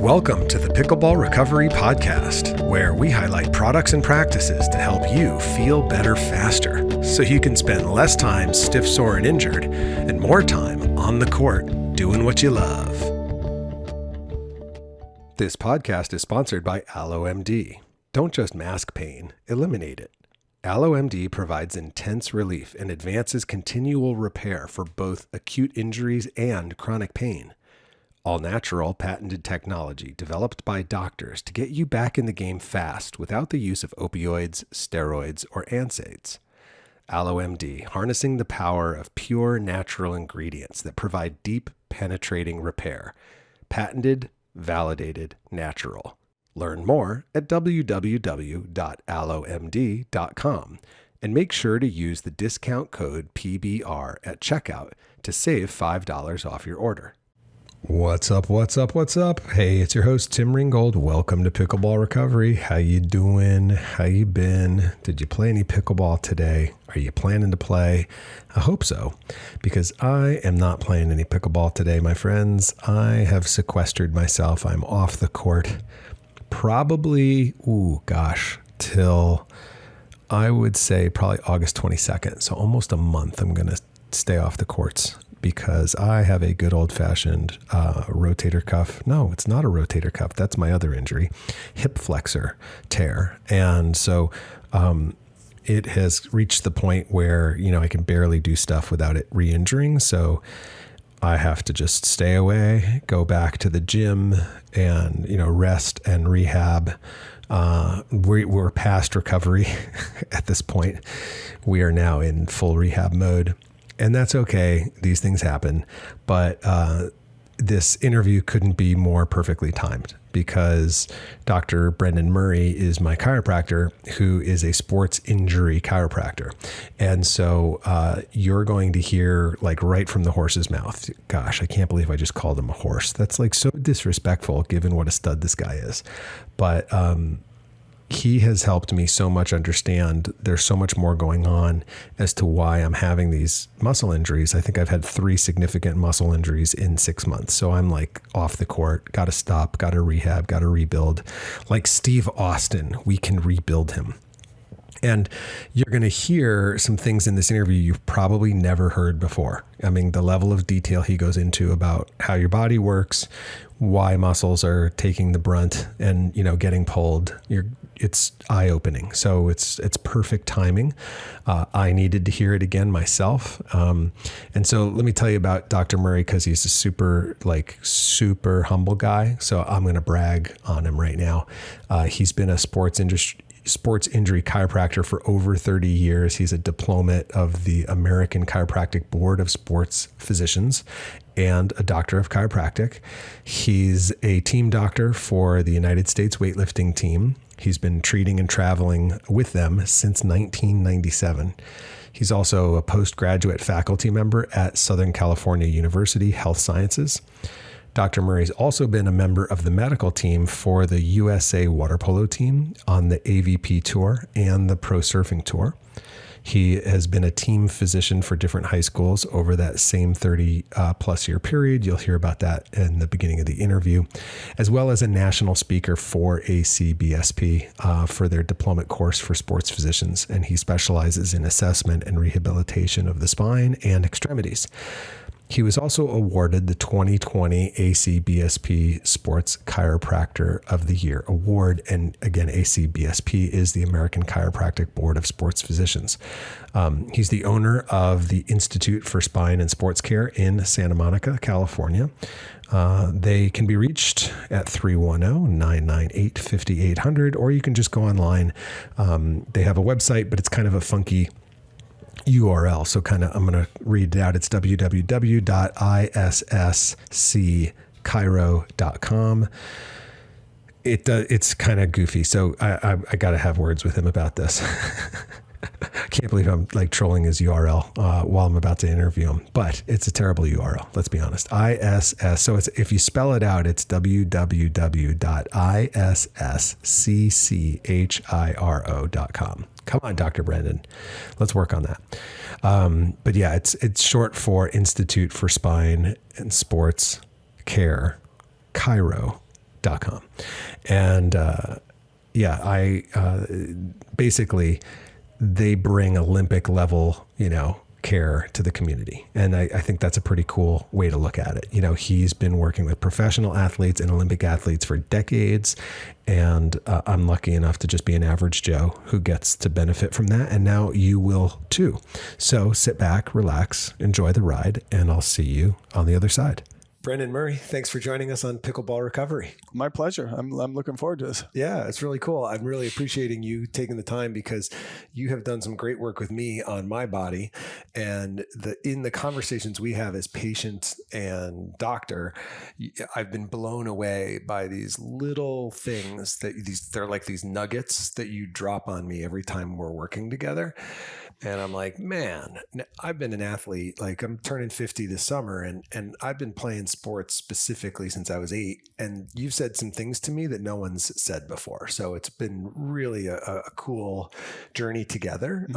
Welcome to the Pickleball Recovery Podcast, where we highlight products and practices to help you feel better faster, so you can spend less time stiff, sore, and injured, and more time on the court doing what you love. This podcast is sponsored by AlloMD. Don't just mask pain, eliminate it. AlloMD provides intense relief and advances continual repair for both acute injuries and chronic pain. All-natural, patented technology developed by doctors to get you back in the game fast without the use of opioids, steroids, or NSAIDs. AlloMD, harnessing the power of pure natural ingredients that provide deep, penetrating repair. Patented, validated, natural. Learn more at www.allomd.com and make sure to use the discount code PBR at checkout to save $5 off your order. What's up? Hey, it's your host, Tim Ringgold. Welcome to Pickleball Recovery. How you doing? How you been? Did you play any pickleball today? Are you planning to play? I hope so, because I am not playing any pickleball today, my friends. I have sequestered myself. I'm off the court probably, till I would say probably August 22nd. So almost a month I'm going to stay off the courts, because I have a good old-fashioned rotator cuff. No, it's not a rotator cuff. That's my other injury, hip flexor tear. And so it has reached the point where, I can barely do stuff without it re-injuring. So I have to just stay away, go back to the gym and, rest and rehab. We're past recovery at this point. We are now in full rehab mode. And that's okay. These things happen. But this interview couldn't be more perfectly timed, because Dr. Brendan Murray is my chiropractor, who is a sports injury chiropractor. And so you're going to hear right from the horse's mouth. Gosh, I can't believe I just called him a horse. That's so disrespectful given what a stud this guy is. But he has helped me so much understand there's so much more going on as to why I'm having these muscle injuries. I think I've had 3 significant muscle injuries in 6 months. So I'm off the court, got to stop, got to rehab, got to rebuild. Like Steve Austin, we can rebuild him. And you're going to hear some things in this interview you've probably never heard before. I mean, the level of detail he goes into about how your body works, why muscles are taking the brunt and, getting pulled. It's eye-opening. So it's perfect timing. I needed to hear it again myself. And so let me tell you about Dr. Murray, because he's a super humble guy. So I'm going to brag on him right now. He's been a sports injury chiropractor for over 30 years. He's a diplomate of the American Chiropractic Board of Sports Physicians and a doctor of chiropractic. He's a team doctor for the United States weightlifting team. He's been treating and traveling with them since 1997. He's also a postgraduate faculty member at Southern California University Health Sciences. Dr. Murray's also been a member of the medical team for the USA water polo team on the AVP tour and the pro surfing tour. He has been a team physician for different high schools over that same 30 plus year period. You'll hear about that in the beginning of the interview, as well as a national speaker for ACBSP for their diploma course for sports physicians. And he specializes in assessment and rehabilitation of the spine and extremities. He was also awarded the 2020 ACBSP Sports Chiropractor of the Year award. And again, ACBSP is the American Chiropractic Board of Sports Physicians. He's the owner of the Institute for Spine and Sports Care in Santa Monica, California. They can be reached at 310-998-5800, or you can just go online. They have a website, but it's kind of a funky URL. So I'm going to read it out. It's www.isscchiro.com. It's kind of goofy. So I got to have words with him about this. I can't believe I'm trolling his URL while I'm about to interview him, but it's a terrible URL. Let's be honest. ISS. So if you spell it out, it's www.isscchiro.com. Come on, Dr. Brendan. Let's work on that. But yeah, it's short for Institute for Spine and Sports Care, Chiro. pickleballrecovery.com. And basically they bring Olympic level, care to the community. And I think that's a pretty cool way to look at it. He's been working with professional athletes and Olympic athletes for decades. And I'm lucky enough to just be an average Joe who gets to benefit from that. And now you will too. So sit back, relax, enjoy the ride, and I'll see you on the other side. Brendan Murray, thanks for joining us on Pickleball Recovery. My pleasure. I'm looking forward to this. Yeah, it's really cool. I'm really appreciating you taking the time because you have done some great work with me on my body. And in the conversations we have as patient and doctor, I've been blown away by these little things they're like these nuggets that you drop on me every time we're working together. And I'm like, man, I've been an athlete. Like I'm turning 50 this summer and I've been playing sports specifically since I was 8. And you've said some things to me that no one's said before. So it's been really a cool journey together,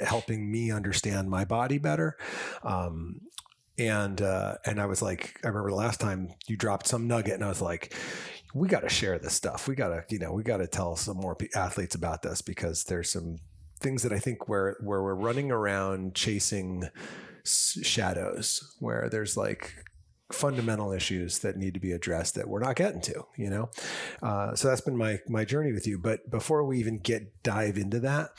helping me understand my body better. And I was like, I remember the last time you dropped some nugget and I was like, we got to share this stuff. We got to tell some more athletes about this because there's some things that I think where we're running around chasing shadows, where there's like fundamental issues that need to be addressed that we're not getting to, so that's been my journey with you. But before we even dive into that,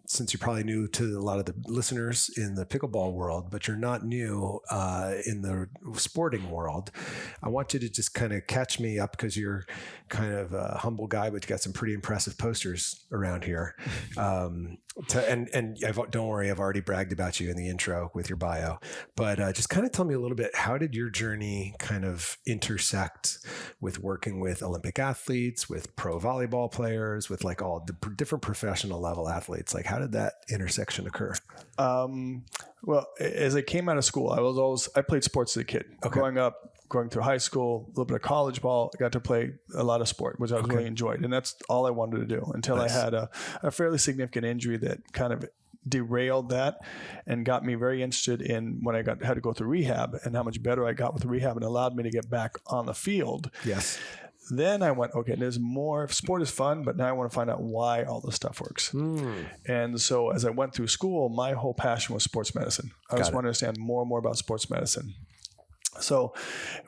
since you're probably new to a lot of the listeners in the pickleball world, but you're not new in the sporting world, I want you to just kind of catch me up because you're kind of a humble guy, but you got some pretty impressive posters around here. Don't worry, I've already bragged about you in the intro with your bio, but just kind of tell me a little bit, how did your journey kind of intersect with working with Olympic athletes, with pro volleyball players, with like all the different professional level athletes? Like, how did that intersection occur? Well, as I came out of school, I played sports as a kid. Okay. Growing up, going through high school, a little bit of college ball, I got to play a lot of sport, which I really enjoyed. And that's all I wanted to do until I had a fairly significant injury that kind of derailed that and got me very interested in when I had to go through rehab and how much better I got with rehab and allowed me to get back on the field. Yes. Then I went, okay, there's more. Sport is fun, but now I want to find out why all this stuff works. And so as I went through school, my whole passion was sports medicine. I just want to understand more and more about sports medicine. So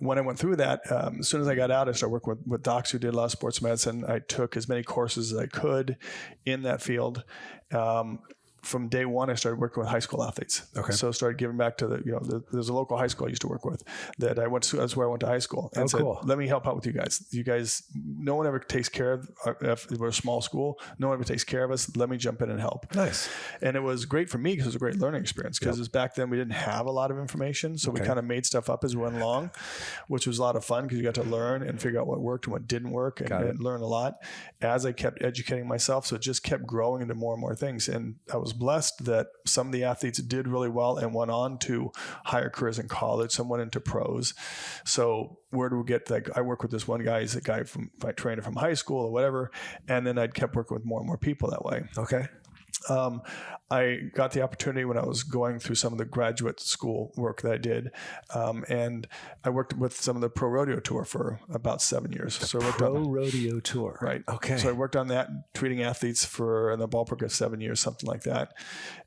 when I went through that, as soon as I got out, I started working with docs who did a lot of sports medicine. I took as many courses as I could in that field. From day one, I started working with high school athletes. Okay. So I started giving back to there's a local high school I used to work with that I went to. That's where I went to high school. And said, cool. Let me help out with you guys. You guys, no one ever takes care of, if we're a small school, no one ever takes care of us. Let me jump in and help. Nice. And it was great for me because it was a great learning experience because back then we didn't have a lot of information. So we kind of made stuff up as we went along, which was a lot of fun because you got to learn and figure out what worked and what didn't work and learn a lot as I kept educating myself. So it just kept growing into more and more things. And I was blessed that some of the athletes did really well and went on to higher careers in college. Some went into pros. So where do we get, like, I work with this one guy, he's a guy from my trainer from high school or whatever. And then I kept working with more and more people that way. Okay. I got the opportunity when I was going through some of the graduate school work that I did. And I worked with some of the Pro Rodeo Tour for about 7 years. Rodeo Tour. Right. Okay. So I worked on that, treating athletes in the ballpark of 7 years, something like that.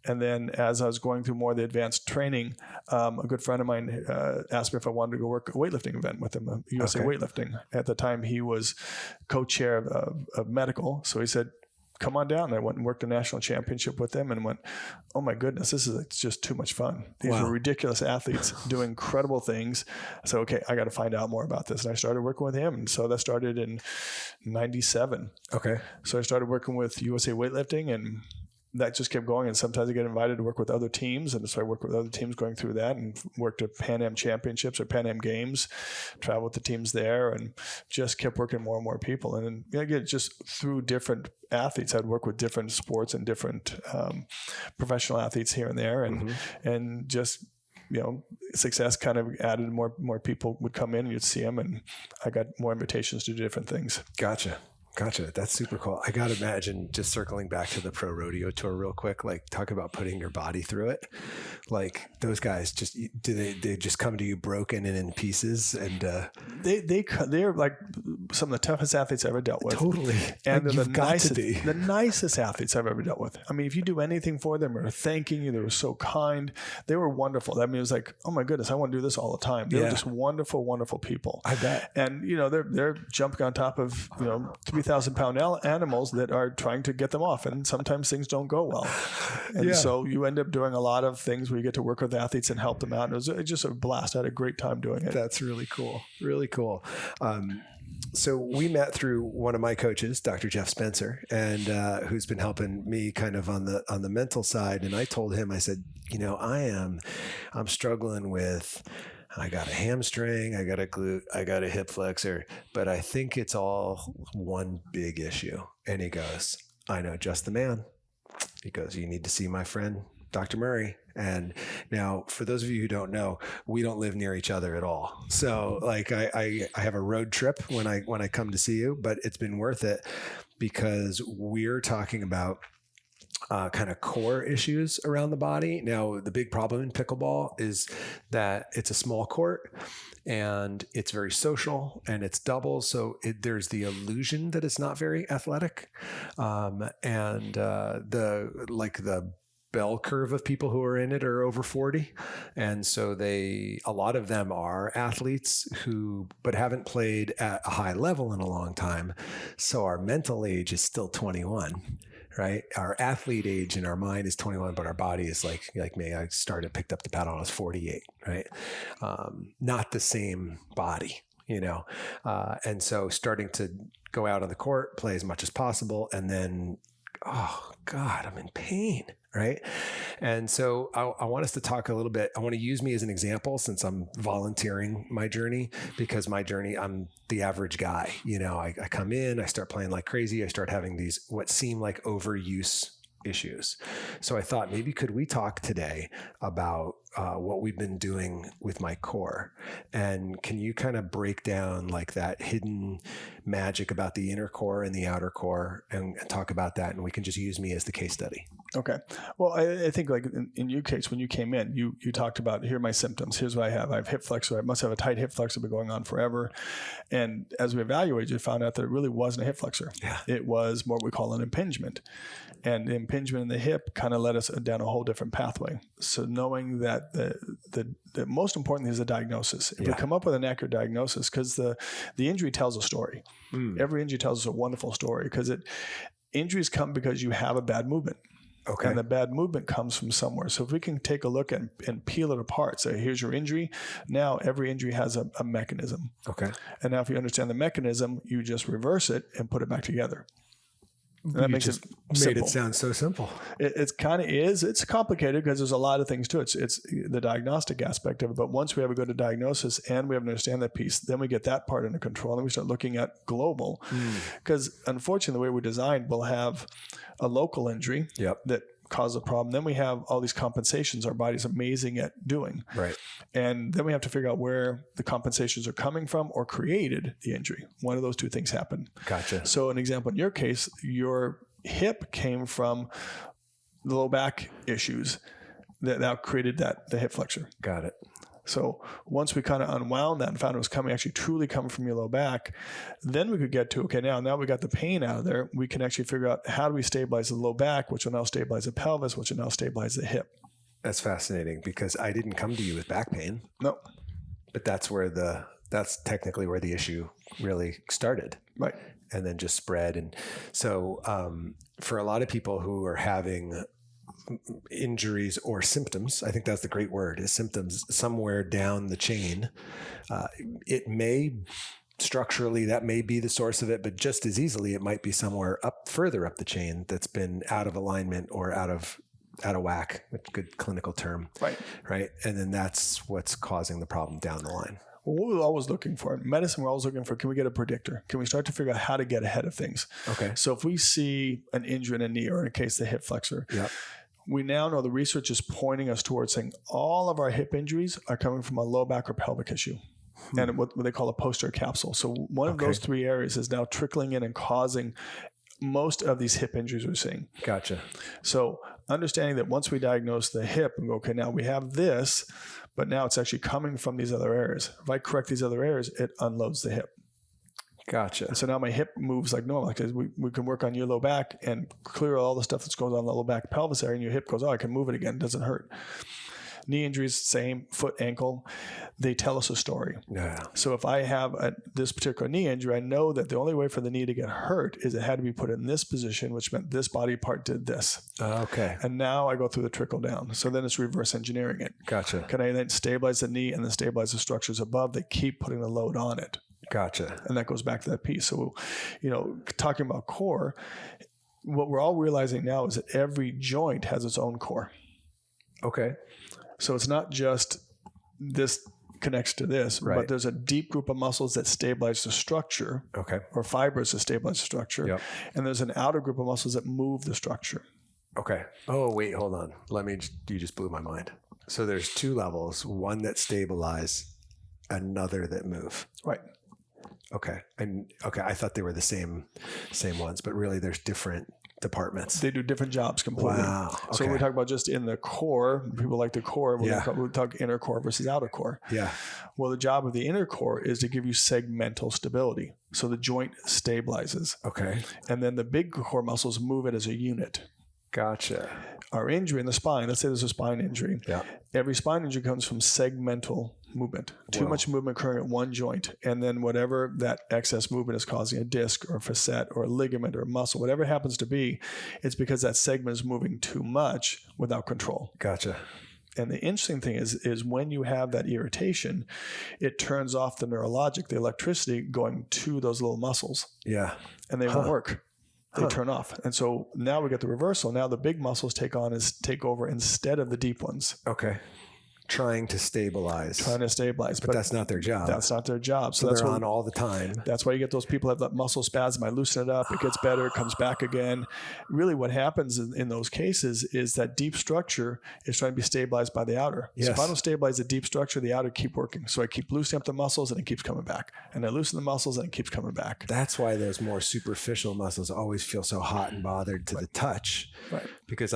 And then as I was going through more of the advanced training, a good friend of mine asked me if I wanted to go work a weightlifting event with him, USA Weightlifting. At the time, he was co-chair of medical. So he said, come on down. And I went and worked a national championship with them and went, oh my goodness, it's just too much fun. These were ridiculous athletes doing incredible things. So, okay, I got to find out more about this. And I started working with him. And so that started in 97. Okay. So I started working with USA Weightlifting and that just kept going. And sometimes I get invited to work with other teams. And so I worked with other teams going through that and worked at Pan Am Championships or Pan Am Games, traveled with the teams there and just kept working more and more people. And then again, just through different athletes, I'd work with different sports and different professional athletes here and there. And just, success kind of added more people would come in and you'd see them. And I got more invitations to do different things. Gotcha. Gotcha. That's super cool. I got to imagine, just circling back to the pro rodeo tour real quick, like talk about putting your body through it. Like those guys they just come to you broken and in pieces, and they're like some of the toughest athletes I've ever dealt with. Totally. And like they're the nicest athletes I've ever dealt with. I mean, if you do anything for them or thanking you, they were so kind. They were wonderful. I mean, it was like, oh my goodness, I want to do this all the time. They were just wonderful, wonderful people. I bet. And they're jumping on top of 3,000-pound animals that are trying to get them off, and sometimes things don't go well. And so you end up doing a lot of things where you get to work with athletes and help them out. And it was just a blast. I had a great time doing it. That's really cool. Really cool. So we met through one of my coaches, Dr. Jeff Spencer, and who's been helping me kind of on the mental side. And I told him, I said, I'm struggling with, I got a hamstring, I got a glute, I got a hip flexor, but I think it's all one big issue. And he goes, I know just the man. He goes, you need to see my friend, Dr. Murray. And now, for those of you who don't know, we don't live near each other at all. So like I have a road trip when I come to see you, but it's been worth it because we're talking about kind of core issues around the body. Now, the big problem in pickleball is that it's a small court and it's very social and it's doubles. So there's the illusion that it's not very athletic. The bell curve of people who are in it are over 40. And so a lot of them are athletes but haven't played at a high level in a long time. So our mental age is still 21. Right. Our athlete age in our mind is 21, but our body is like me. I picked up the paddle when I was 48. Right. Not the same body, and so starting to go out on the court, play as much as possible. And then, oh God, I'm in pain. Right. And so I want us to talk a little bit. I want to use me as an example since I'm volunteering my journey, because my journey, I'm the average guy. I come in, I start playing like crazy. I start having these, what seem like overuse issues. So I thought maybe could we talk today about what we've been doing with my core, and can you kind of break down like that hidden magic about the inner core and the outer core and talk about that, and we can just use me as the case study. Okay. Well, I think like in your case, when you came in, you talked about, here are my symptoms. Here's what I have. I have hip flexor. I must have a tight hip flexor, been going on forever. And as we evaluated, you found out that it really wasn't a hip flexor. Yeah. It was more what we call an impingement. And the impingement in the hip kind of led us down a whole different pathway. So knowing that the most important thing is the diagnosis. If we come up with an accurate diagnosis, because the injury tells a story. Every injury tells us a wonderful story, because injuries come because you have a bad movement. Okay. And the bad movement comes from somewhere. So if we can take a look and peel it apart, say, here's your injury. Now every injury has a mechanism. Okay. And now if you understand the mechanism, you just reverse it and put it back together. And that makes it simple. Made it sound so simple. It kind of is. It's complicated because there's a lot of things to it. It's the diagnostic aspect of it. But once we have a good diagnosis and we have to understand that piece, then we get that part under control. And we start looking at global. Because unfortunately, the way we're designed, we'll have a local injury that cause a problem. Then we have all these compensations our body's amazing at doing. Right. And then we have to figure out where the compensations are coming from or created the injury. One of those two things happen. Gotcha. So an example in your case, your hip came from the low back issues that created the hip flexor. Got it. So once we kind of unwound that and found it was truly coming from your low back, then we could get to, okay, now we got the pain out of there. We can actually figure out how do we stabilize the low back, which will now stabilize the pelvis, which will now stabilize the hip. That's fascinating, because I didn't come to you with back pain. No. But that's technically where the issue really started. Right. And then just spread. And so for a lot of people who are having injuries or symptoms, I think that's the great word, is symptoms somewhere down the chain. It may structurally, that may be the source of it, but just as easily, it might be somewhere further up the chain that's been out of alignment or out of whack, a good clinical term. Right. Right. And then that's what's causing the problem down the line. Well, what we're always looking for in medicine, we're always looking for, can we get a predictor? Can we start to figure out how to get ahead of things? Okay. So if we see an injury in a knee, or in a case, the hip flexor, we now know the research is pointing us towards saying all of our hip injuries are coming from a low back or pelvic issue. and what they call a posterior capsule. So one of those three areas is now trickling in and causing most of these hip injuries we're seeing. Gotcha. So understanding that once we diagnose the hip and go, okay, now we have this, but now it's actually coming from these other areas. If I correct these other areas, it unloads the hip. Gotcha. And so now my hip moves like normal, because we can work on your low back and clear all the stuff that's going on in the low back pelvis area, and your hip goes, oh, I can move it again. It doesn't hurt. Knee injuries, same. Foot, ankle, they tell us a story. Yeah. So if I have this particular knee injury, I know that the only way for the knee to get hurt is it had to be put in this position, which meant this body part did this. Okay. And now I go through the trickle down. So then it's reverse engineering it. Gotcha. Can I then stabilize the knee and then stabilize the structures above that keep putting the load on it? Gotcha. And that goes back to that piece. So, talking about core, what we're all realizing now is that every joint has its own core. Okay. So it's not just this connects to this, but there's a deep group of muscles that stabilize the structure, or fibers that stabilize the structure, and there's an outer group of muscles that move the structure. Okay. Oh, wait, hold on. You just blew my mind. So there's two levels, one that stabilize, another that move. Right. Okay. I thought they were the same ones, but really there's different departments. They do different jobs completely. Wow. Okay. So we talk about just in the core, people like the core, we talk inner core versus outer core. Yeah. Well, the job of the inner core is to give you segmental stability. So the joint stabilizes. Okay. And then the big core muscles move it as a unit. Gotcha. Our injury in the spine, let's say there's a spine injury. Yeah. Every spine injury comes from segmental movement. Too much movement occurring at one joint. And then whatever that excess movement is causing, a disc or a facet or a ligament or a muscle, whatever it happens to be, it's because that segment is moving too much without control. Gotcha. And the interesting thing is when you have that irritation, it turns off the neurologic, the electricity going to those little muscles. Yeah. And they won't work. They turn off. And so now we get the reversal. Now the big muscles take over instead of the deep ones. Okay. Trying to stabilize. But that's not their job. That's not their job. So that's they're on all the time. That's why you get those people have that muscle spasm. I loosen it up. It gets better. It comes back again. Really what happens in those cases is that deep structure is trying to be stabilized by the outer. Yes. So if I don't stabilize the deep structure, the outer keep working. So I keep loosening up the muscles and it keeps coming back. And I loosen the muscles and it keeps coming back. That's why those more superficial muscles always feel so hot and bothered to the touch. Right. Because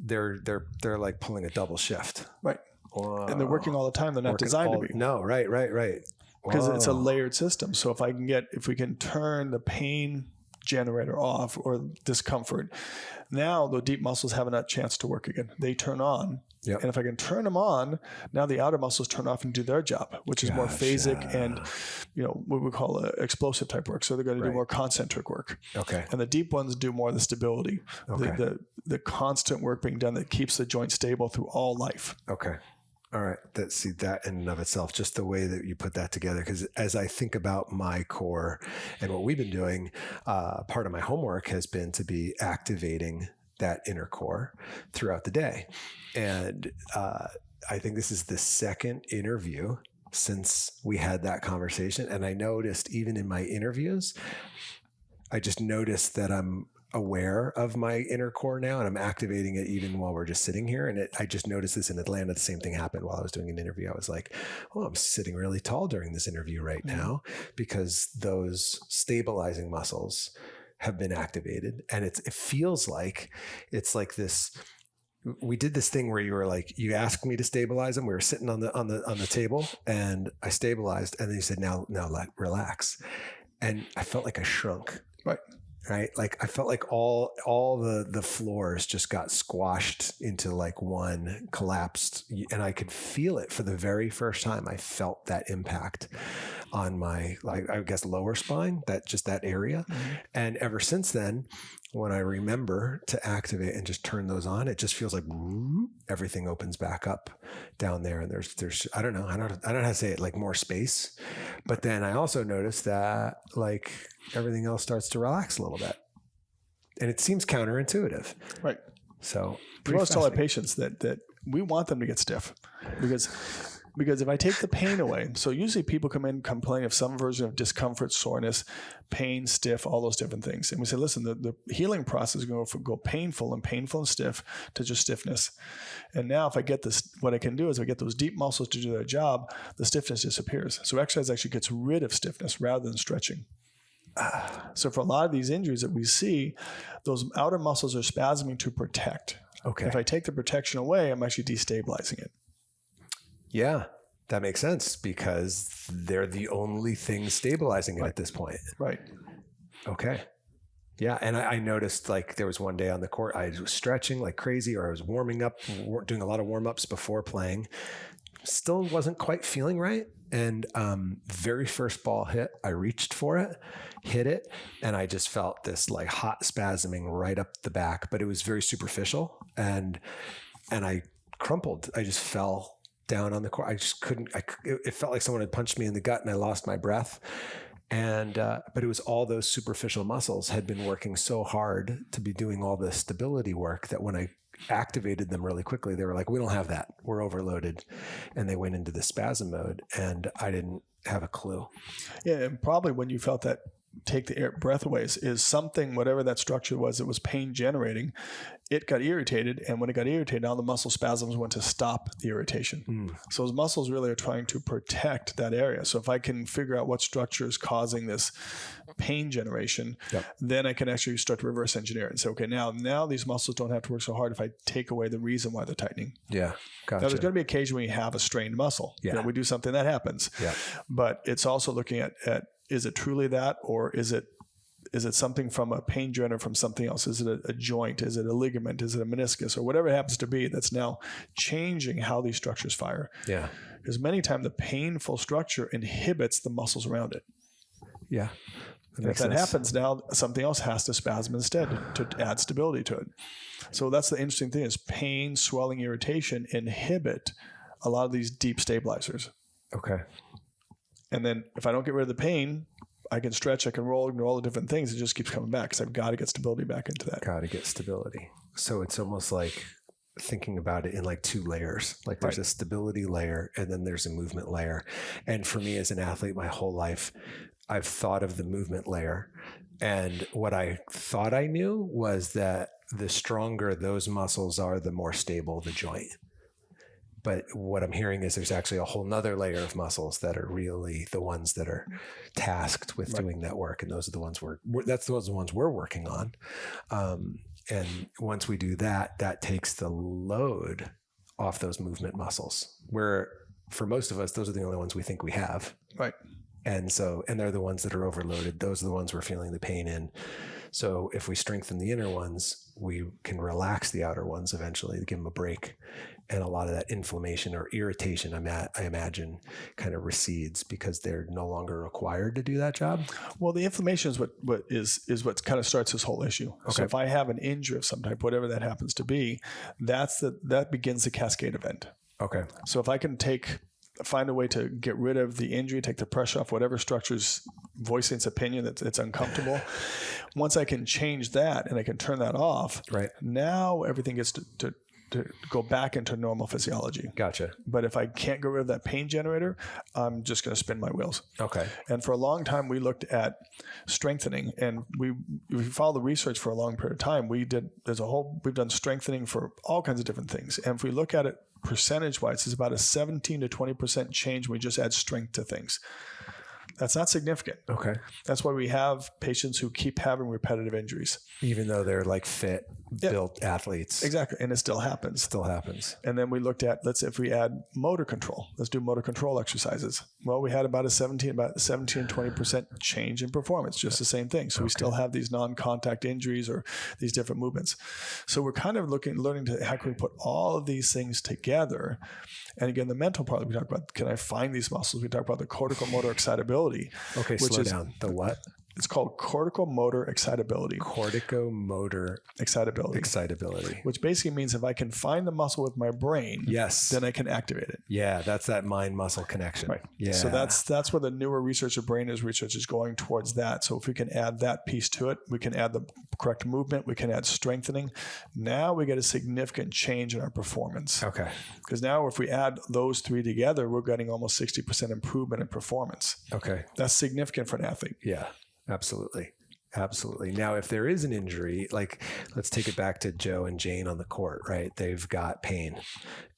they're like pulling a double shift. Right. Wow. And they're working all the time. They're not designed to be. No, right. Because it's a layered system. So if we can turn the pain generator off or discomfort, now the deep muscles have a chance to work again. They turn on. Yep. And if I can turn them on, now the outer muscles turn off and do their job, which is more phasic and, what we call explosive type work. So they're going to do more concentric work. Okay. And the deep ones do more of the stability, the constant work being done that keeps the joint stable through all life. Okay. All right. That in and of itself, just the way that you put that together. Because as I think about my core and what we've been doing, part of my homework has been to be activating that inner core throughout the day. And I think this is the second interview since we had that conversation. And I noticed even in my interviews, I just noticed that I'm aware of my inner core now, and I'm activating it even while we're just sitting here. And I just noticed this in Atlanta. The same thing happened while I was doing an interview. I was like, oh, I'm sitting really tall during this interview right now because those stabilizing muscles have been activated. And it feels like it's like this. We did this thing where you were like, you asked me to stabilize them. We were sitting on the table and I stabilized. And then you said, now relax. And I felt like I shrunk. Right. Like I felt like all the floors just got squashed into like one collapsed, and I could feel it for the very first time. I felt that impact on my, like, I guess, lower spine, that area. Mm-hmm. And ever since then, when I remember to activate and just turn those on, it just feels like everything opens back up down there. And there's I don't know how to say it, like more space. But then I also noticed that like everything else starts to relax a little bit. And it seems counterintuitive. Right. So we always tell our patients that we want them to get stiff because Because if I take the pain away, so usually people come in complaining of some version of discomfort, soreness, pain, stiff, all those different things. And we say, listen, the healing process is going to go painful and stiff to just stiffness. And now if I get this, what I can do is I get those deep muscles to do their job, the stiffness disappears. So exercise actually gets rid of stiffness rather than stretching. So for a lot of these injuries that we see, those outer muscles are spasming to protect. Okay. If I take the protection away, I'm actually destabilizing it. Yeah, that makes sense because they're the only thing stabilizing it at this point. Right. Okay. Yeah. And I noticed like there was one day on the court, I was stretching like crazy, or I was warming up, doing a lot of warm-ups before playing. Still wasn't quite feeling right. And very first ball hit, I reached for it, hit it, and I just felt this like hot spasming right up the back, but it was very superficial. And I crumpled. I just fell down on the court. I just couldn't, it felt like someone had punched me in the gut and I lost my breath. And, but it was all those superficial muscles had been working so hard to be doing all the stability work that when I activated them really quickly, they were like, we don't have that. We're overloaded. And they went into the spasm mode and I didn't have a clue. Yeah. And probably when you felt that take the breath away is something, whatever that structure was, it was pain generating. It got irritated. And when it got irritated, now the muscle spasms went to stop the irritation. So those muscles really are trying to protect that area. So if I can figure out what structure is causing this pain generation, then I can actually start to reverse engineer it and say, okay, now these muscles don't have to work so hard if I take away the reason why they're tightening. Yeah. Gotcha. Now there's going to be occasion when you have a strained muscle. Yeah. We do something that happens. Yeah. But it's also looking at is it truly that, or is it something from a pain generator from something else? Is it a joint? Is it a ligament? Is it a meniscus? Or whatever it happens to be that's now changing how these structures fire. Yeah. Because many times the painful structure inhibits the muscles around it. Yeah. And if that happens, now something else has to spasm instead to add stability to it. So that's the interesting thing is pain, swelling, irritation inhibit a lot of these deep stabilizers. Okay. And then if I don't get rid of the pain, I can stretch, I can roll, ignore all the different things. It just keeps coming back because I've got to get stability back into that. Got to get stability. So it's almost like thinking about it in like two layers. Like there's a stability layer and then there's a movement layer. And for me as an athlete, my whole life, I've thought of the movement layer. And what I thought I knew was that the stronger those muscles are, the more stable the joint. But what I'm hearing is there's actually a whole nother layer of muscles that are really the ones that are tasked with doing that work. And those are the ones those are the ones we're working on. And once we do that, that takes the load off those movement muscles, where for most of us, those are the only ones we think we have. Right. And they're the ones that are overloaded. Those are the ones we're feeling the pain in. So if we strengthen the inner ones, we can relax the outer ones eventually to give them a break. And a lot of that inflammation or irritation, I imagine, kind of recedes because they're no longer required to do that job. Well, the inflammation is what kind of starts this whole issue. Okay. So if I have an injury of some type, whatever that happens to be, that begins the cascade event. Okay. So if I can find a way to get rid of the injury, take the pressure off whatever structure's voicing its opinion that it's uncomfortable. Once I can change that and I can turn that off, right, now everything gets to go back into normal physiology. Gotcha. But if I can't get rid of that pain generator, I'm just going to spin my wheels. Okay. And for a long time, we looked at strengthening, and we followed the research for a long period of time. We've done strengthening for all kinds of different things. And if we look at it percentage-wise, it's about a 17 to 20% change when we just add strength to things. That's not significant. Okay. That's why we have patients who keep having repetitive injuries. Even though they're like fit, built athletes. Exactly. And it still happens. Still happens. And then we looked at, let's say if we add motor control, let's do motor control exercises. Well, we had about 17 and 20% change in performance, just the same thing. So we still have these non-contact injuries or these different movements. So we're kind of learning to how can we put all of these things together. And again, the mental part, we talk about, can I find these muscles? We talk about the cortical motor excitability. Okay, slow down. The what? It's called cortical motor excitability. Corticomotor excitability. Which basically means if I can find the muscle with my brain, yes, then I can activate it. Yeah, that's that mind-muscle connection. Right. Yeah. So that's where the newer research of brain research is going towards that. So if we can add that piece to it, we can add the correct movement, we can add strengthening. Now we get a significant change in our performance. Okay. Because now if we add those three together, we're getting almost 60% improvement in performance. Okay. That's significant for an athlete. Yeah. Absolutely. Now, if there is an injury, like let's take it back to Joe and Jane on the court, right? They've got pain.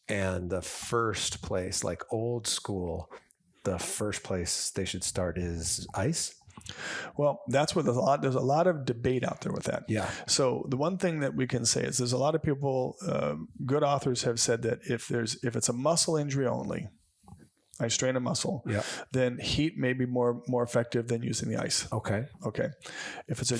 And the first place, like old school, the first place they should start is ice. Well, that's where there's a lot of debate out there with that. Yeah. So the one thing that we can say is there's a lot of people, good authors have said that if it's a muscle injury only, I strain a muscle, then heat may be more effective than using the ice. Okay. If it's a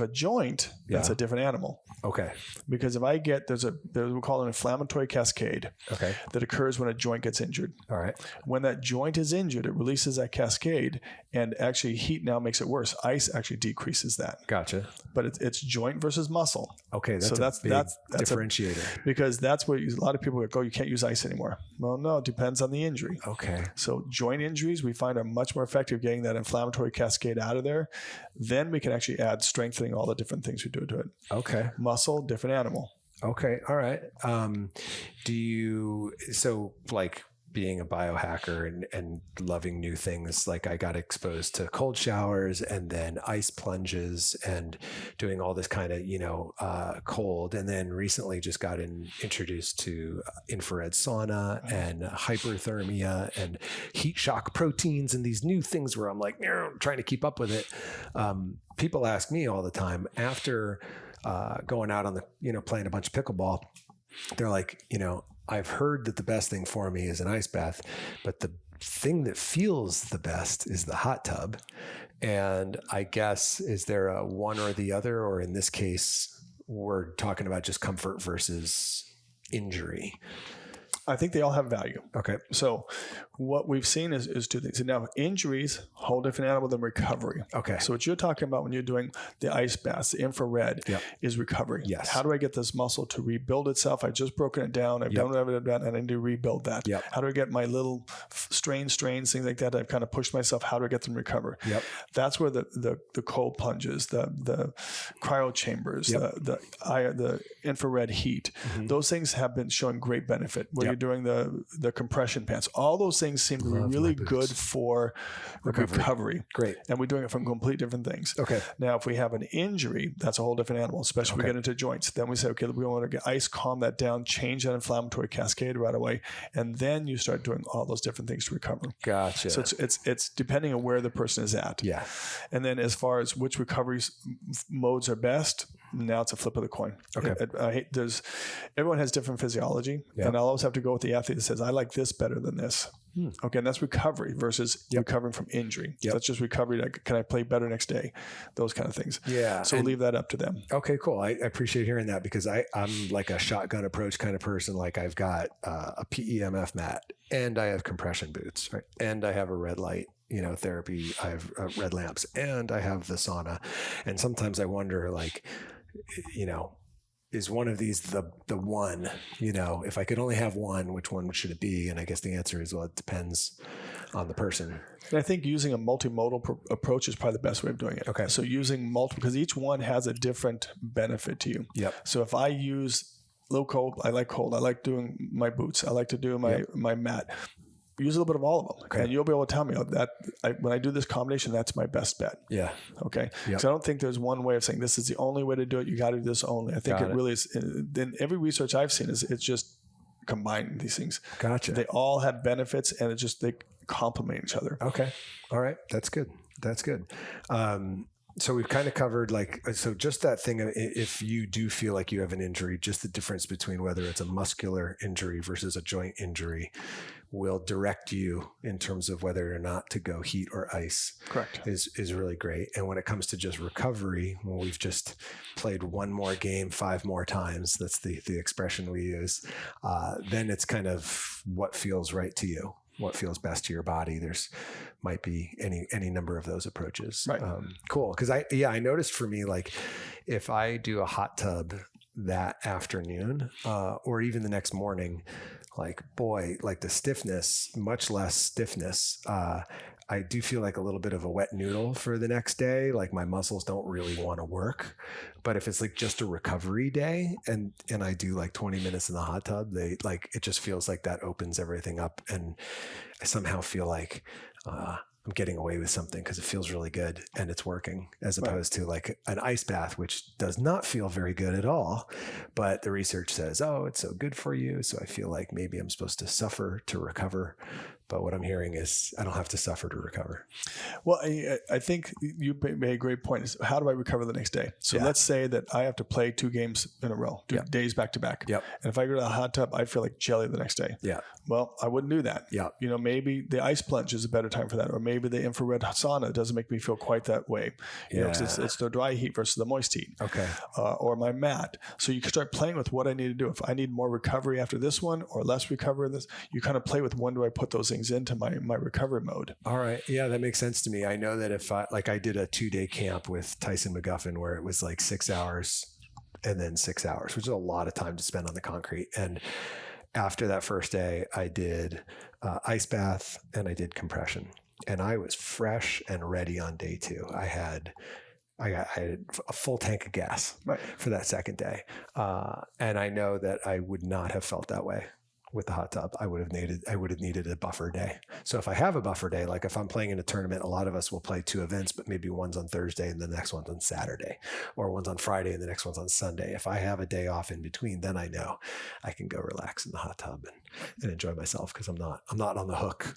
joint, that's a different animal. Okay. Because if I get there's we call it an inflammatory cascade. Okay. That occurs when a joint gets injured. All right. When that joint is injured, it releases that cascade, and actually heat now makes it worse. Ice actually decreases that. Gotcha. But it's joint versus muscle. Okay. That's a big differentiator. Because that's where a lot of people go, you can't use ice anymore. Well, no, it depends on the injury. Okay. So joint injuries we find are much more effective getting that inflammatory cascade out of there. Then we can actually add strengthening, all the different things we do to it. Okay. Muscle, different animal. Okay. All right. Being a biohacker and loving new things, like I got exposed to cold showers and then ice plunges and doing all this kind of, cold. And then recently just got introduced to infrared sauna and hyperthermia and heat shock proteins and these new things where I'm like, trying to keep up with it. People ask me all the time after going out on the, playing a bunch of pickleball, they're like, I've heard that the best thing for me is an ice bath, but the thing that feels the best is the hot tub. And I guess, is there a one or the other, or in this case, we're talking about just comfort versus injury? I think they all have value. Okay. So what we've seen is two things. And now injuries, whole different animal than recovery. Okay. So what you're talking about when you're doing the ice baths, the infrared, is recovery. Yes. How do I get this muscle to rebuild itself? I've just broken it down. I've done whatever I've done, and I need to rebuild that. Yep. How do I get my little strains, things like that? I've kind of pushed myself. How do I get them to recover? Yep. That's where the cold plunges, the cryo chambers, the infrared heat, those things have been showing great benefit. Where you're doing the compression pants, all those things seem to be really good for recovery. Great. And we're doing it from complete different things. Okay. Now, if we have an injury, that's a whole different animal, especially if we get into joints. Then we say, okay, we want to get ice, calm that down, change that inflammatory cascade right away. And then you start doing all those different things to recover. Gotcha. So it's depending on where the person is at. Yeah. And then as far as which recovery modes are best, now it's a flip of the coin. Okay. Everyone has different physiology, and I'll always have to go with the athlete that says, I like this better than this. Okay. And that's recovery versus recovering from injury. So that's just recovery. Like, can I play better next day? Those kind of things. Yeah. So we'll leave that up to them. Okay, cool. I appreciate hearing that, because I'm like a shotgun approach kind of person. Like I've got a PEMF mat, and I have compression boots, right? And I have a red light, therapy. I have red lamps, and I have the sauna. And sometimes I wonder, like, is one of these the one, if I could only have one, which one should it be? And I guess the answer is, well, it depends on the person. And I think using a multi-modal approach is probably the best way of doing it. Okay. So using multiple, because each one has a different benefit to you. Yep. So if I use low cold, I like cold. I like doing my boots. I like to do my mat. Use a little bit of all of them. Okay. And you'll be able to tell me that when I do this combination, that's my best bet. Yeah. Okay. Yep. So I don't think there's one way of saying this is the only way to do it. You got to do this only. I think it really is. In every research I've seen it's just combining these things. Gotcha. They all have benefits, and they complement each other. Okay. All right. That's good. So we've kind of covered just that thing. If you do feel like you have an injury, just the difference between whether it's a muscular injury versus a joint injury will direct you in terms of whether or not to go heat or ice. Correct. Is really great. And when it comes to just recovery, when we've just played one more game 5 more times, that's the expression we use, then it's kind of what feels right to you. what feels best to your body. There's might be any number of those approaches. Right. Cool. Cause I noticed for me, like if I do a hot tub that afternoon, or even the next morning, like, boy, like the stiffness, much less stiffness. I do feel like a little bit of a wet noodle for the next day. Like my muscles don't really want to work. But if it's like just a recovery day and I do like 20 minutes in the hot tub, it just feels like that opens everything up. And I somehow feel like, I'm getting away with something because it feels really good and it's working, as opposed to like an ice bath, which does not feel very good at all. But the research says, oh, it's so good for you. So I feel like maybe I'm supposed to suffer to recover. But what I'm hearing is I don't have to suffer to recover. Well, I think you made a great point. Is how do I recover the next day? So let's say that I have to play 2 games in a row, days back to back. Yep. And if I go to the hot tub, I feel like jelly the next day. Yeah. Well, I wouldn't do that. Yeah. Maybe the ice plunge is a better time for that, or maybe the infrared sauna doesn't make me feel quite that way. Because it's the dry heat versus the moist heat. Okay. Or my mat. So you can start playing with what I need to do. If I need more recovery after this one or less recovery in this, you kind of play with when do I put those things into my recovery mode. All right. Yeah, that makes sense to me. I know that if I did a 2-day camp with Tyson McGuffin where it was like 6 hours and then 6 hours, which is a lot of time to spend on the concrete. And after that first day, I did ice bath and I did compression, and I was fresh and ready on day 2. I had a full tank of gas for that second day. And I know that I would not have felt that way with the hot tub. I would have needed a buffer day. So if I have a buffer day, like if I'm playing in a tournament, a lot of us will play 2 events, but maybe one's on Thursday and the next one's on Saturday, or one's on Friday and the next one's on Sunday. If I have a day off in between, then I know I can go relax in the hot tub and enjoy myself because I'm not on the hook.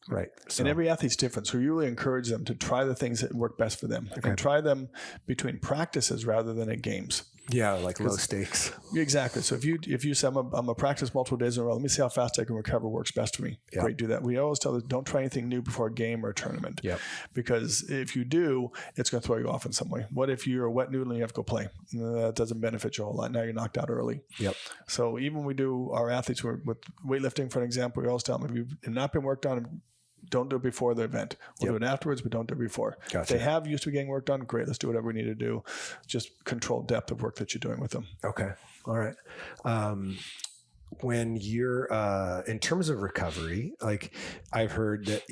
Right. So. And every athlete's different. So you really encourage them to try the things that work best for them and try them between practices rather than at games. Yeah, like low stakes. Exactly. So if you say I'm a practice multiple days in a row, let me see how fast I can recover works best for me. Yep. Great, do that. We always tell them don't try anything new before a game or a tournament. Yep. Because if you do, it's going to throw you off in some way. What if you're a wet noodle and you have to go play? That doesn't benefit you a whole lot. Now you're knocked out early. Yep. So even when we do our athletes with weightlifting, for an example, we always tell them if you've not been worked on, don't do it before the event. We'll do it afterwards, but don't do it before. Gotcha. If they have used to be getting work done, great. Let's do whatever we need to do. Just control depth of work that you're doing with them. Okay. All right. When you're, in terms of recovery, like I've heard that,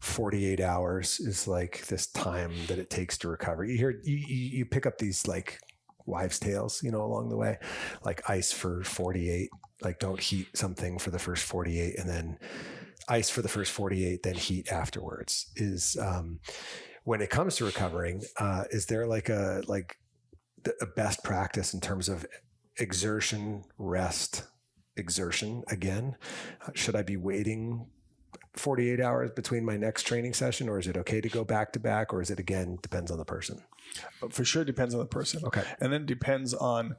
48 hours is like this time that it takes to recover. You pick up these like wives' tales, along the way, like ice for 48, like don't heat something for the first 48 and then ice for the first 48, then heat afterwards. Is when it comes to recovering, is there like a best practice in terms of exertion, rest, exertion again? Should I be waiting 48 hours between my next training session, or is it okay to go back to back, or is it again depends on the person? For sure depends on the person. Okay. And then depends on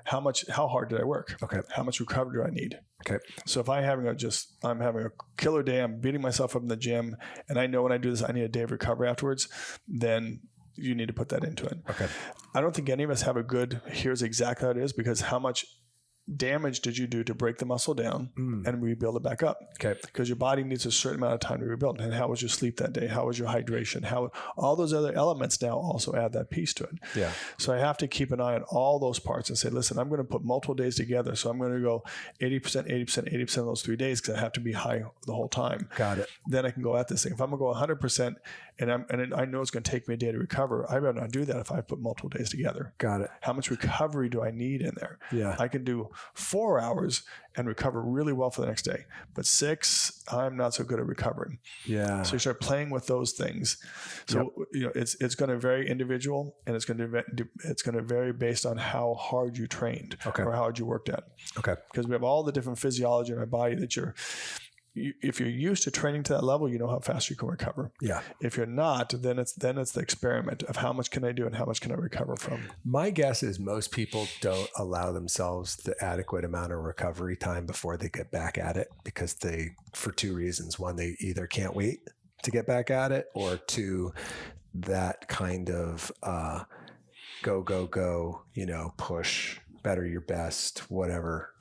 how hard did I work? Okay. How much recovery do I need? Okay. So if I'm having a killer day, I'm beating myself up in the gym, and I know when I do this, I need a day of recovery afterwards, then you need to put that into it. Okay. I don't think any of us have here's exactly how it is, because how much damage did you do to break the muscle down and rebuild it back up? Okay. Because your body needs a certain amount of time to rebuild. And how was your sleep that day? How was your hydration? How all those other elements now also add that piece to it. Yeah. So I have to keep an eye on all those parts and say, listen, I'm going to put multiple days together. So I'm going to go 80%, 80%, 80% of those 3 days because I have to be high the whole time. Got it. Then I can go at this thing. If I'm going to go 100% and I know it's going to take me a day to recover, I better not do that if I put multiple days together. Got it. How much recovery do I need in there? Yeah. I can do 4 hours and recover really well for the next day, but 6, I'm not so good at recovering. Yeah. So you start playing with those things. So it's going to vary individual, and it's going to vary based on how hard you trained or how hard you worked at. Okay. Because we have all the different physiology in our body that if you're used to training to that level, you know how fast you can recover. Yeah. If you're not, then it's the experiment of how much can I do and how much can I recover from. My guess is most people don't allow themselves the adequate amount of recovery time before they get back at it, because for 2 reasons. One, they either can't wait to get back at it, or 2, that kind of go, push, better your best, whatever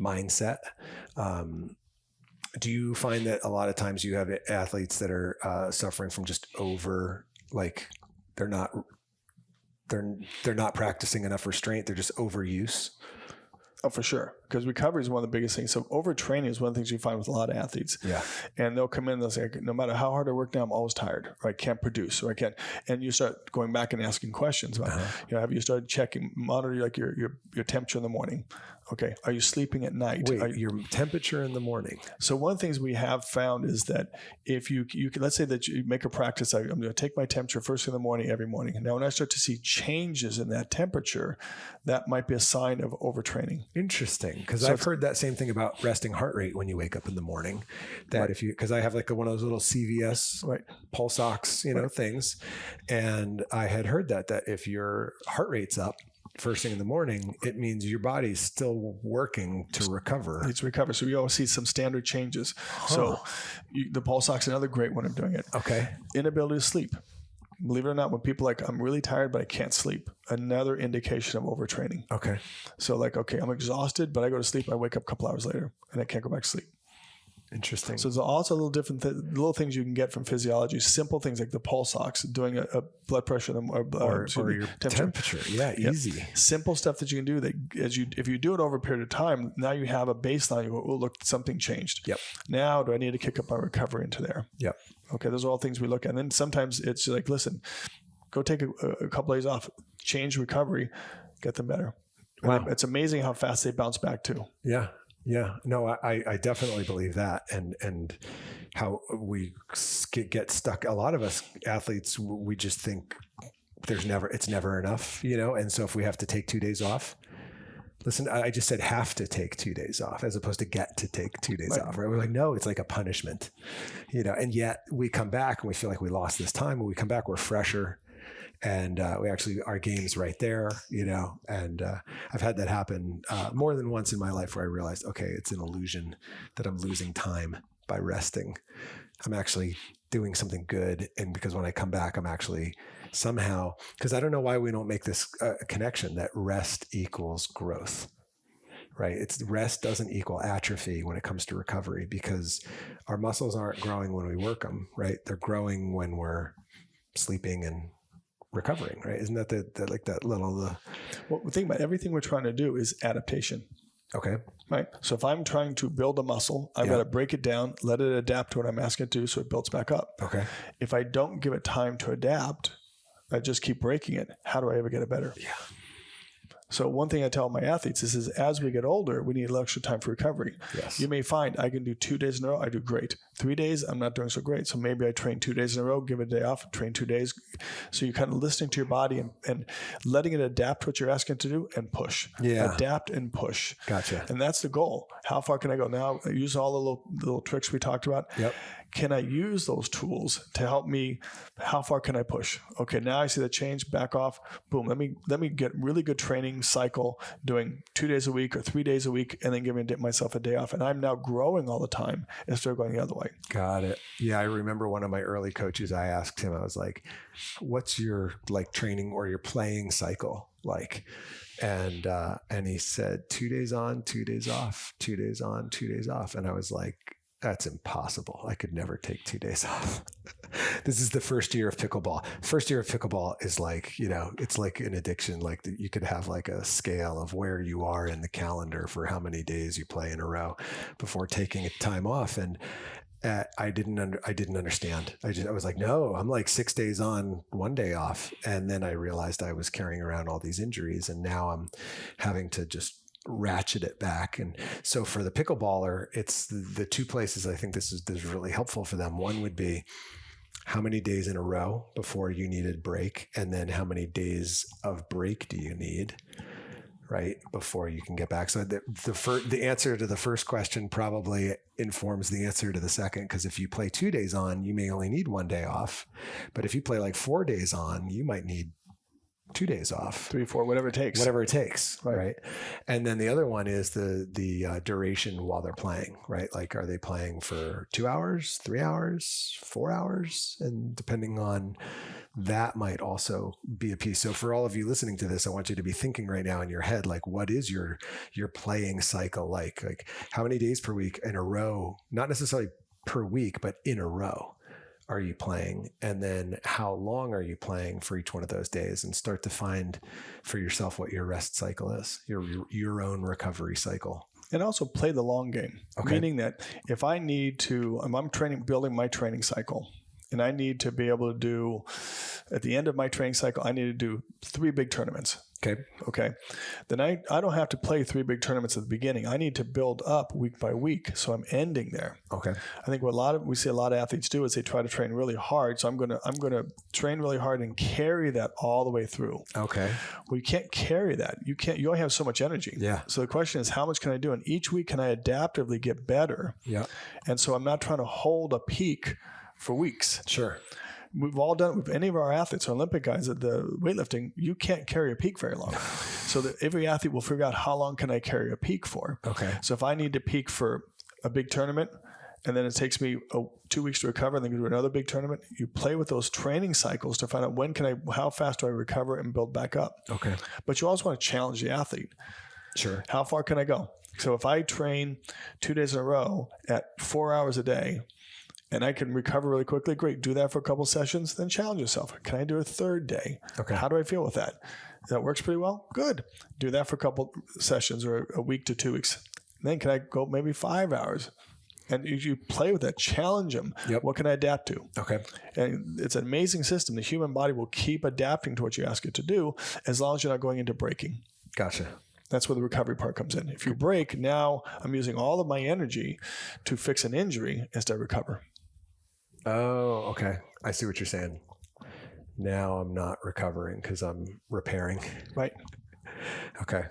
mindset. Do you find that a lot of times you have athletes that are suffering from just they're not practicing enough restraint. They're just overuse? Oh, for sure. Because recovery is one of the biggest things. So overtraining is one of the things you find with a lot of athletes. Yeah. And they'll come in and they'll say, no matter how hard I work now, I'm always tired, or I can't produce, or I can't. And you start going back and asking questions about, have you started monitor like your temperature in the morning? Okay. Are you sleeping at night? Wait, your temperature in the morning. So one of the things we have found is that if you can, let's say that you make a practice, I'm going to take my temperature first thing in the morning, every morning. Now, when I start to see changes in that temperature, that might be a sign of overtraining. Interesting. Because I've heard that same thing about resting heart rate when you wake up in the morning. That because I have like one of those little CVS pulse ox, things. And I had heard that if your heart rate's up first thing in the morning, it means your body's still working to recover. It's recover. So we always see some standard changes. So the pulse ox is another great one of doing it. Okay. Inability to sleep. Believe it or not, when people are like, I'm really tired, but I can't sleep, another indication of overtraining. Okay. So like, okay, I'm exhausted, but I go to sleep, I wake up a couple hours later and I can't go back to sleep. Interesting. So there's also little different little things you can get from physiology, simple things like the pulse ox, doing a blood pressure or your temperature. Yeah, easy. Yep. Simple stuff that you can do that if you do it over a period of time, now you have a baseline. You go, oh, look, something changed. Yep. Now do I need to kick up my recovery into there? Yep. Okay, those are all things we look at. And then sometimes it's like, listen, go take a couple days off, change recovery, get them better. Wow. It's amazing how fast they bounce back too. Yeah. Yeah, no, I definitely believe that. And how we get stuck. A lot of us athletes, we just think it's never enough, And so if we have to take 2 days off, listen, I just said have to take 2 days off as opposed to get to take 2 days off, right? We're like, no, it's like a punishment, and yet we come back and we feel like we lost this time. When we come back, we're fresher. And our game's right there, and I've had that happen more than once in my life where I realized, okay, it's an illusion that I'm losing time by resting. I'm actually doing something good. And because when I come back, I'm actually somehow, because I don't know why we don't make this connection that rest equals growth, right? Rest doesn't equal atrophy when it comes to recovery, because our muscles aren't growing when we work them, right? They're growing when we're sleeping and recovering, right? Isn't that well, think about everything we're trying to do is adaptation. Okay. Right. So if I'm trying to build a muscle, I've got to break it down, let it adapt to what I'm asking it to do so it builds back up. Okay. If I don't give it time to adapt, I just keep breaking it. How do I ever get it better? Yeah. So one thing I tell my athletes is as we get older, we need a little extra time for recovery. Yes. You may find I can do 2 days in a row. I do great. 3 days, I'm not doing so great. So maybe I train 2 days in a row, give it a day off, train 2 days. So you're kind of listening to your body and letting it adapt to what you're asking it to do and push. Yeah. Adapt and push. Gotcha. And that's the goal. How far can I go? Now, use all the little tricks we talked about. Yep. Can I use those tools to help me? How far can I push? Okay, now I see the change, back off, boom. Let me get really good training cycle doing 2 days a week or 3 days a week, and then giving myself a day off. And I'm now growing all the time instead of going the other way. Got it. Yeah, I remember one of my early coaches, I asked him, I was like, what's your training or your playing cycle like? And he said 2 days on, 2 days off, 2 days on, 2 days off. And I was like, that's impossible. I could never take 2 days off. This is the first year of pickleball. First year of pickleball is it's like an addiction. Like you could have like a scale of where you are in the calendar for how many days you play in a row before taking a time off. And I didn't understand. I was like, no, I'm like 6 days on, 1 day off. And then I realized I was carrying around all these injuries, and now I'm having to just ratchet it back. And so for the pickleballer, it's the two places I think this is really helpful for them. One would be how many days in a row before you need a break, and then how many days of break do you need, right, before you can get back. So the answer to the first question probably informs the answer to the second, because if you play 2 days on, you may only need 1 day off. But if you play like 4 days on, you might need 2 days off, 3, 4, whatever it takes. Right. And then the other one is the duration while they're playing, right? Like, are they playing for 2 hours, 3 hours, 4 hours? And depending on that might also be a piece. So for all of you listening to this, I want you to be thinking right now in your head, like, what is your playing cycle like? Like, how many days per week in a row, not necessarily per week, but in a row, are you playing? And then how long are you playing for each one of those days? And start to find for yourself what your rest cycle is, your own recovery cycle. And also play the long game, meaning that if I need to, I'm building my training cycle, and I need to be able to do, at the end of my training cycle, I need to do 3 big tournaments. Okay. Then I don't have to play 3 big tournaments at the beginning. I need to build up week by week, so I'm ending there. Okay. I think what we see a lot of athletes do is they try to train really hard. So I'm gonna train really hard and carry that all the way through. Okay. Well, you can't carry that. You only have so much energy. Yeah. So the question is, how much can I do? And each week, can I adaptively get better? Yeah. And so I'm not trying to hold a peak for weeks. Sure. We've all done it with any of our athletes, our Olympic guys at the weightlifting. You can't carry a peak very long. So that every athlete will figure out, how long can I carry a peak for? Okay. So if I need to peak for a big tournament, and then it takes me 2 weeks to recover, and then do another big tournament, you play with those training cycles to find out how fast do I recover and build back up. Okay. But you also want to challenge the athlete. Sure. How far can I go? So if I train 2 days in a row at 4 hours a day, and I can recover really quickly, great. Do that for a couple sessions, then challenge yourself. Can I do a 3rd day? Okay. How do I feel with that? That works pretty well? Good. Do that for a couple sessions or a week to 2 weeks. Then can I go maybe 5 hours? And you play with that, challenge them. Yep. What can I adapt to? Okay. And it's an amazing system. The human body will keep adapting to what you ask it to do, as long as you're not going into breaking. Gotcha. That's where the recovery part comes in. If you break, now I'm using all of my energy to fix an injury instead of recover. Oh, okay. I see what you're saying. Now I'm not recovering because I'm repairing. Right. Okay.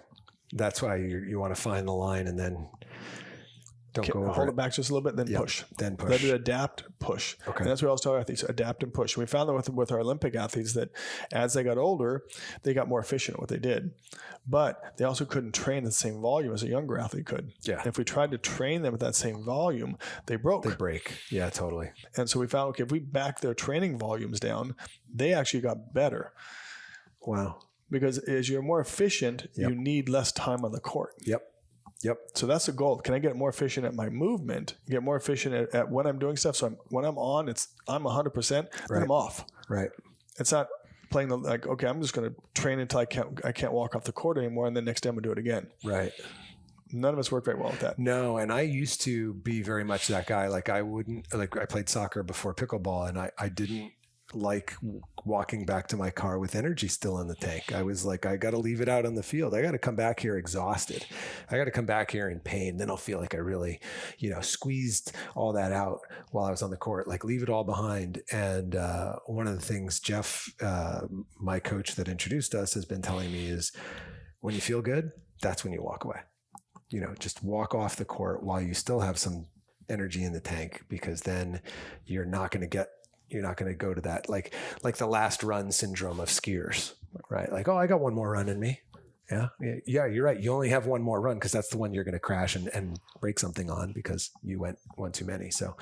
That's why you want to find the line and then don't go over hold it back just a little bit, then push. Then push. Let it adapt, push. Okay. And that's what I always tell athletes, adapt and push. We found that with our Olympic athletes that as they got older, they got more efficient at what they did. But they also couldn't train the same volume as a younger athlete could. Yeah. And if we tried to train them at that same volume, they broke. They break. Yeah, totally. And so we found, okay, if we back their training volumes down, they actually got better. Wow. Because as you're more efficient, you need less time on the court. Yep. So that's the goal. Can I get more efficient at my movement? Get more efficient at when I'm doing stuff. So when I'm on, I'm 100%. Then I'm off. Right. It's not playing okay, I'm just going to train until I can't walk off the court anymore, and then next day I'm going to do it again. Right. None of us work very well with that. No, and I used to be very much that guy. I played soccer before pickleball, and I didn't like walking back to my car with energy still in the tank. I was like, I got to leave it out on the field. I got to come back here exhausted. I got to come back here in pain. Then I'll feel like I really, squeezed all that out while I was on the court, like leave it all behind. And one of the things Jeff, my coach that introduced us, has been telling me is when you feel good, that's when you walk away. Just walk off the court while you still have some energy in the tank, because then you're not going to go to that, like the last run syndrome of skiers, right? Like, oh, I got one more run in me. Yeah, you're right. You only have one more run because that's the one you're going to crash and break something on because you went one too many. So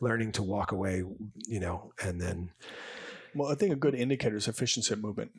learning to walk away, and then. Well, I think a good indicator is efficiency of movement.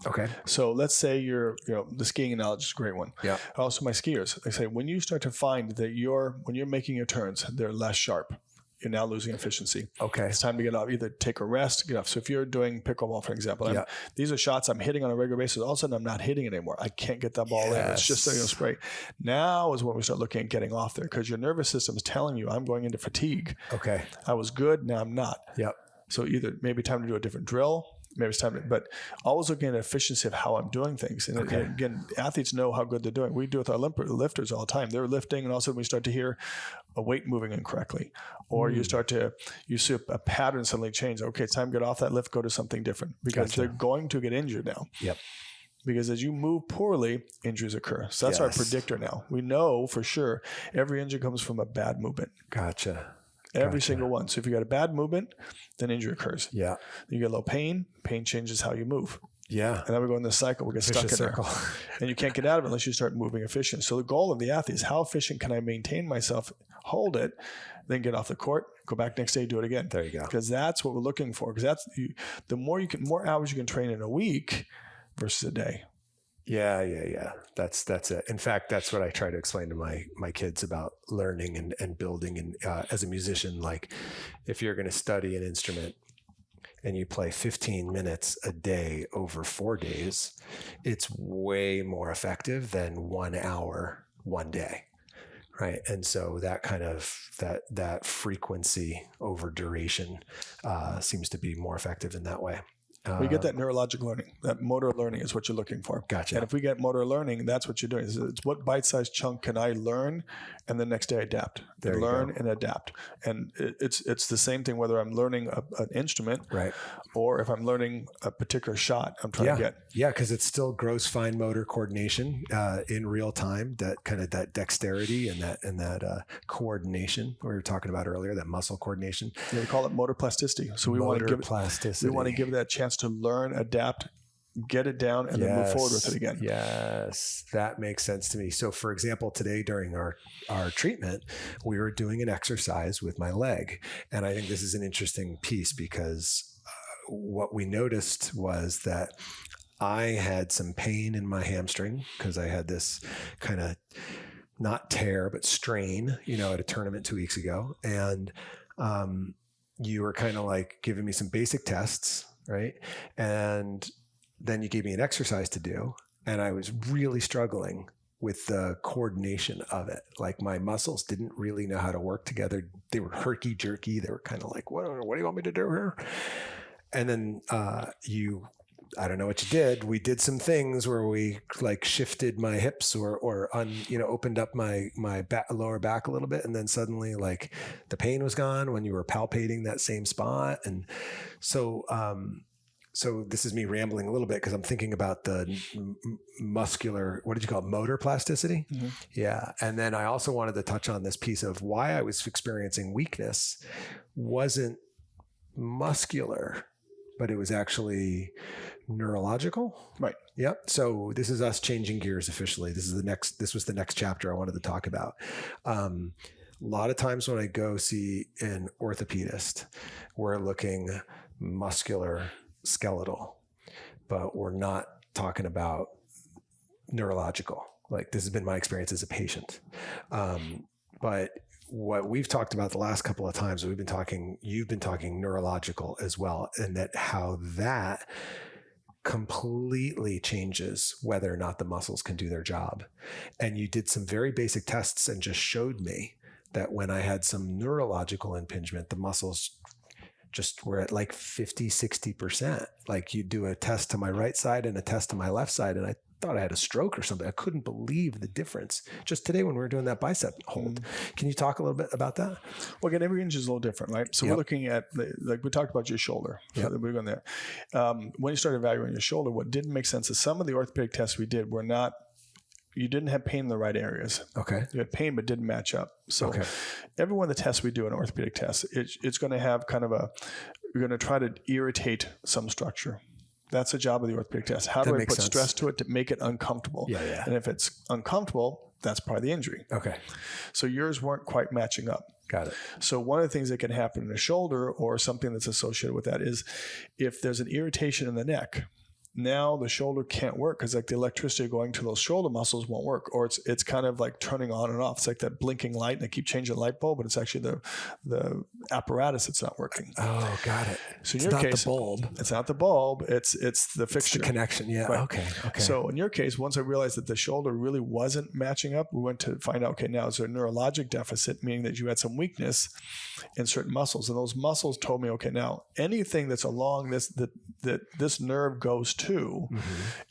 Okay. So let's say the skiing analogy is a great one. Yeah. Also my skiers, they say when you start to find that when you're making your turns, they're less sharp. You're now losing efficiency. Okay. It's time to get off. Either take a rest, get off. So if you're doing pickleball, for example, these are shots I'm hitting on a regular basis. All of a sudden, I'm not hitting it anymore. I can't get that ball in. It's just a spray. Now is when we start looking at getting off there, because your nervous system is telling you, I'm going into fatigue. Okay. I was good. Now I'm not. Yep. So either maybe time to do a different drill. Maybe it's time but always looking at efficiency of how I'm doing things. And again, athletes know how good they're doing. We do with our lifters all the time. They're lifting, and all of a sudden we start to hear a weight moving incorrectly, or you see a pattern suddenly change. Okay, it's time to get off that lift, go to something different, because they're going to get injured now. Yep. Because as you move poorly, injuries occur. So that's our predictor now. We know for sure every injury comes from a bad movement. Gotcha. Every single one. So if you got a bad movement, then injury occurs. Yeah. You get a little pain. Pain changes how you move. Yeah. And then we go in this cycle. We get stuck in circle. There. And you can't get out of it unless you start moving efficient. So the goal of the athlete is how efficient can I maintain myself, hold it, then get off the court, Go back next day, do it again. There you go. Because that's what we're looking for. Because the more hours you can train in a week versus a day. Yeah. That's it. In fact, that's what I try to explain to my kids about learning and building. And as a musician, like if you're going to study an instrument and you play 15 minutes a day over 4 days, it's way more effective than 1 hour, 1 day. Right. And so that kind of that frequency over duration seems to be more effective in that way. We get that neurologic learning, that motor learning is what you're looking for. Gotcha. And if we get motor learning, that's what you're doing. It's what bite-sized chunk can I learn, and the next day adapt. Learn and adapt. And it's the same thing whether I'm learning an instrument, right, or if I'm learning a particular shot I'm trying to get. Yeah, because it's still gross fine motor coordination in real time. That kind of that dexterity and that coordination we were talking about earlier. That muscle coordination. Yeah, we call it motor plasticity. So we want to give that chance to learn, adapt, get it down, and then move forward with it again. Yes, that makes sense to me. So for example, today during our treatment, we were doing an exercise with my leg. And I think this is an interesting piece because what we noticed was that I had some pain in my hamstring because I had this kind of not tear, but strain, at a tournament 2 weeks ago. And you were kind of like giving me some basic tests, right? And then you gave me an exercise to do, and I was really struggling with the coordination of it. Like my muscles didn't really know how to work together. They were herky jerky. They were kind of like, what do you want me to do here? And then I don't know what you did. We did some things where we like shifted my hips or opened up my lower back a little bit. And then suddenly like the pain was gone when you were palpating that same spot. And so this is me rambling a little bit because I'm thinking about the muscular, what did you call it? Motor plasticity? Mm-hmm. Yeah. And then I also wanted to touch on this piece of why I was experiencing weakness wasn't muscular, but it was actually neurological. Right. Yep. So this is us changing gears officially. This was the next chapter I wanted to talk about. A lot of times when I go see an orthopedist, we're looking muscular, skeletal, but we're not talking about neurological. Like this has been my experience as a patient. But what we've talked about the last couple of times, you've been talking neurological as well, and that how that completely changes whether or not the muscles can do their job. And you did some very basic tests and just showed me that when I had some neurological impingement, the muscles just were at like 50, 60%. Like you do a test to my right side and a test to my left side, and I thought I had a stroke or something. I couldn't believe the difference. Just today when we were doing that bicep hold. Can you talk a little bit about that? Well, again, every inch is a little different, right? So we're looking at, like we talked about your shoulder. Yep. We're going there. When you start evaluating your shoulder, what didn't make sense is some of the orthopedic tests we did were not, you didn't have pain in the right areas. Okay. You had pain but didn't match up. So every one of the tests we do, an orthopedic test, it's going to have kind of we're going to try to irritate some structure. That's the job of the orthopedic test. How do I put stress to it to make it uncomfortable? Yeah. And if it's uncomfortable, that's part of the injury. Okay. So yours weren't quite matching up. Got it. So one of the things that can happen in the shoulder or something that's associated with that is if there's an irritation in the neck, now the shoulder can't work because like the electricity going to those shoulder muscles won't work, or it's kind of like turning on and off. It's like that blinking light, and they keep changing the light bulb, but it's actually the apparatus that's not working. Oh, got it. So in your case, the bulb. It's not the bulb. It's the fixture. It's the connection. Yeah. Right. Okay. So in your case, once I realized that the shoulder really wasn't matching up, we went to find out, okay, now is there a neurologic deficit, meaning that you had some weakness in certain muscles, and those muscles told me, okay, now anything that's along this that this nerve goes to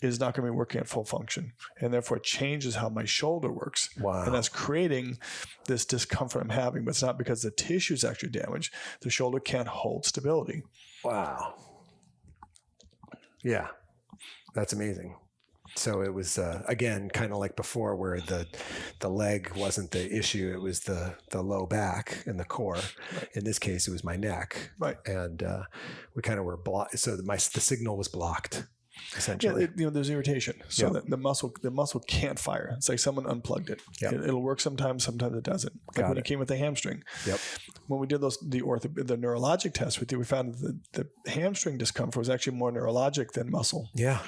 is not going to be working at full function, and therefore it changes how my shoulder works. Wow. And that's creating this discomfort I'm having, but it's not because the tissue is actually damaged. The shoulder can't hold stability. Wow. Yeah, that's amazing. So it was, again, kind of like before where the leg wasn't the issue. It was the low back and the core. Right. In this case, it was my neck. Right. And we kind of were blocked. So the signal was blocked. essentially. There's irritation. So that the muscle can't fire. It's like someone unplugged it. Yep. It'll work sometimes it doesn't. Like when it came with the hamstring. Yep. When we did the neurologic test with you, we found that the hamstring discomfort was actually more neurologic than muscle. Yeah.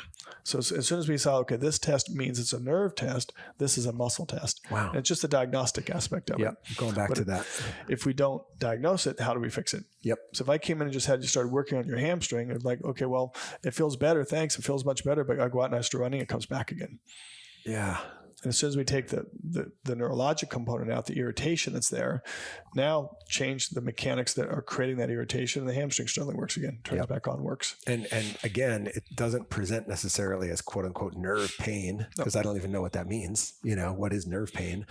So as soon as we saw, okay, this test means it's a nerve test, this is a muscle test. Wow. And it's just a diagnostic aspect of it. Going back to that. If we don't diagnose it, how do we fix it? Yep. So if I came in and just had you started working on your hamstring, it's like, okay, well, it feels better. Thanks. It feels much better. But I go out and I start running, it comes back again. Yeah. And as soon as we take the neurologic component out, the irritation that's there, now change the mechanics that are creating that irritation, and the hamstring suddenly works again, turns back on, works. And again, it doesn't present necessarily as quote unquote nerve pain, because I don't even know what that means. What is nerve pain?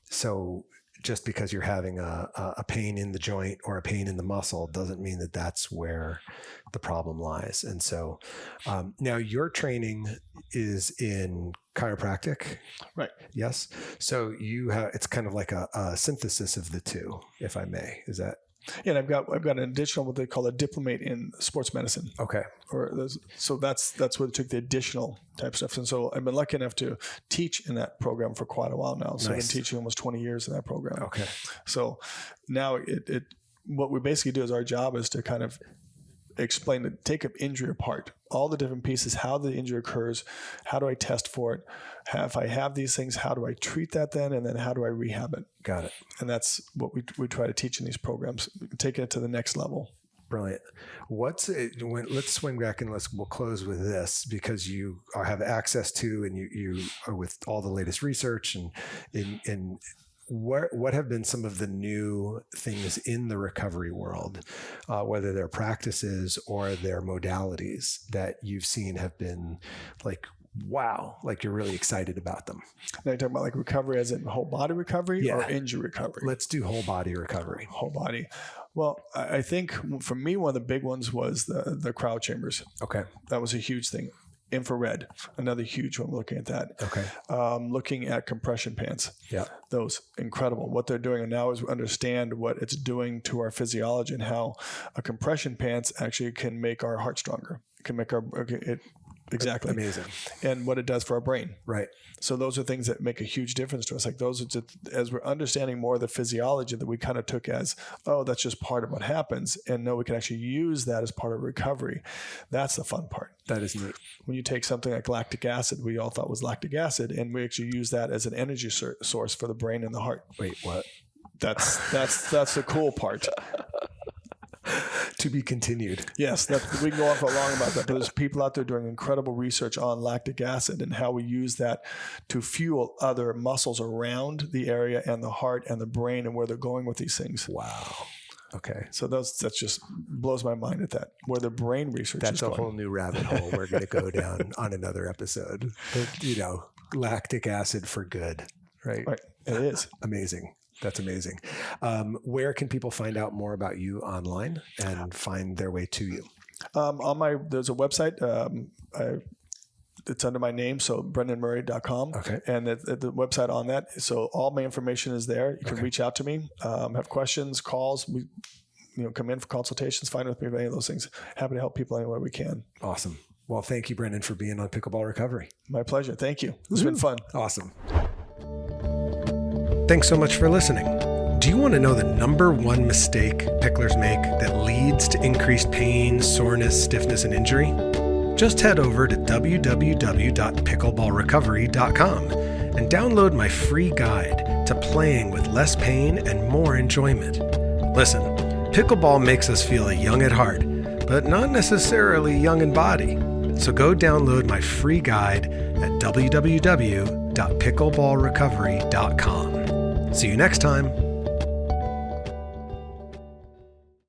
So just because you're having a pain in the joint or a pain in the muscle doesn't mean that that's where the problem lies. And so now your training is in chiropractic, right? Yes. So it's kind of like a synthesis of the two, if I may. Is that? Yeah, and I've got an additional what they call a diplomate in sports medicine. Okay. So that's what it took, the additional type stuff. And so I've been lucky enough to teach in that program for quite a while now. So I've been teaching almost 20 years in that program. Okay. So now what we basically do is our job is to kind of take an injury apart, all the different pieces, how the injury occurs, how do I test for it, if I have these things, how do I treat that then, and then how do I rehab it? Got it. And that's what we try to teach in these programs, taking it to the next level. Brilliant. Let's swing back and we'll close with this, because you have access to, and you are with all the latest research and what have been some of the new things in the recovery world, whether they're practices or their modalities that you've seen have been like, wow, like you're really excited about them? Now you're talking about like recovery as in whole body recovery or injury recovery? Let's do whole body recovery. Whole body. Well, I think for me, one of the big ones was the cryo chambers. Okay. That was a huge thing. Infrared, another huge one, looking at that. Okay. Looking at compression pants. Yeah. Those, incredible. What they're doing now is understand what it's doing to our physiology and how a compression pants actually can make our heart stronger. It can make exactly. Amazing. And what it does for our brain. Right. So those are things that make a huge difference to us. Like those are just, as we're understanding more of the physiology that we kind of took as, oh, that's just part of what happens. And no, we can actually use that as part of recovery. That's the fun part. That is neat. When you take something like lactic acid, we all thought was lactic acid, and we actually use that as an energy source for the brain and the heart. Wait, what? That's the cool part. To be continued. Yes, we can go on for long about that, but there's people out there doing incredible research on lactic acid and how we use that to fuel other muscles around the area and the heart and the brain and where they're going with these things. Wow. Okay. So that just blows my mind at that, where the brain research is going. That's a whole new rabbit hole we're going to go down on another episode. Lactic acid for good, right? Right. It is. Amazing. That's amazing. Where can people find out more about you online and find their way to you? There's a website. It's under my name, so brendanmurray.com. Okay. And the website on that. So all my information is there. You can reach out to me, have questions, calls. We, come in for consultations, find with me about any of those things. Happy to help people any way we can. Awesome. Well, thank you, Brendan, for being on Pickleball Recovery. My pleasure. Thank you. It's been fun. Awesome. Thanks so much for listening. Do you want to know the number one mistake picklers make that leads to increased pain, soreness, stiffness, and injury? Just head over to www.pickleballrecovery.com and download my free guide to playing with less pain and more enjoyment. Listen, pickleball makes us feel young at heart, but not necessarily young in body. So go download my free guide at www.pickleballrecovery.com. See you next time.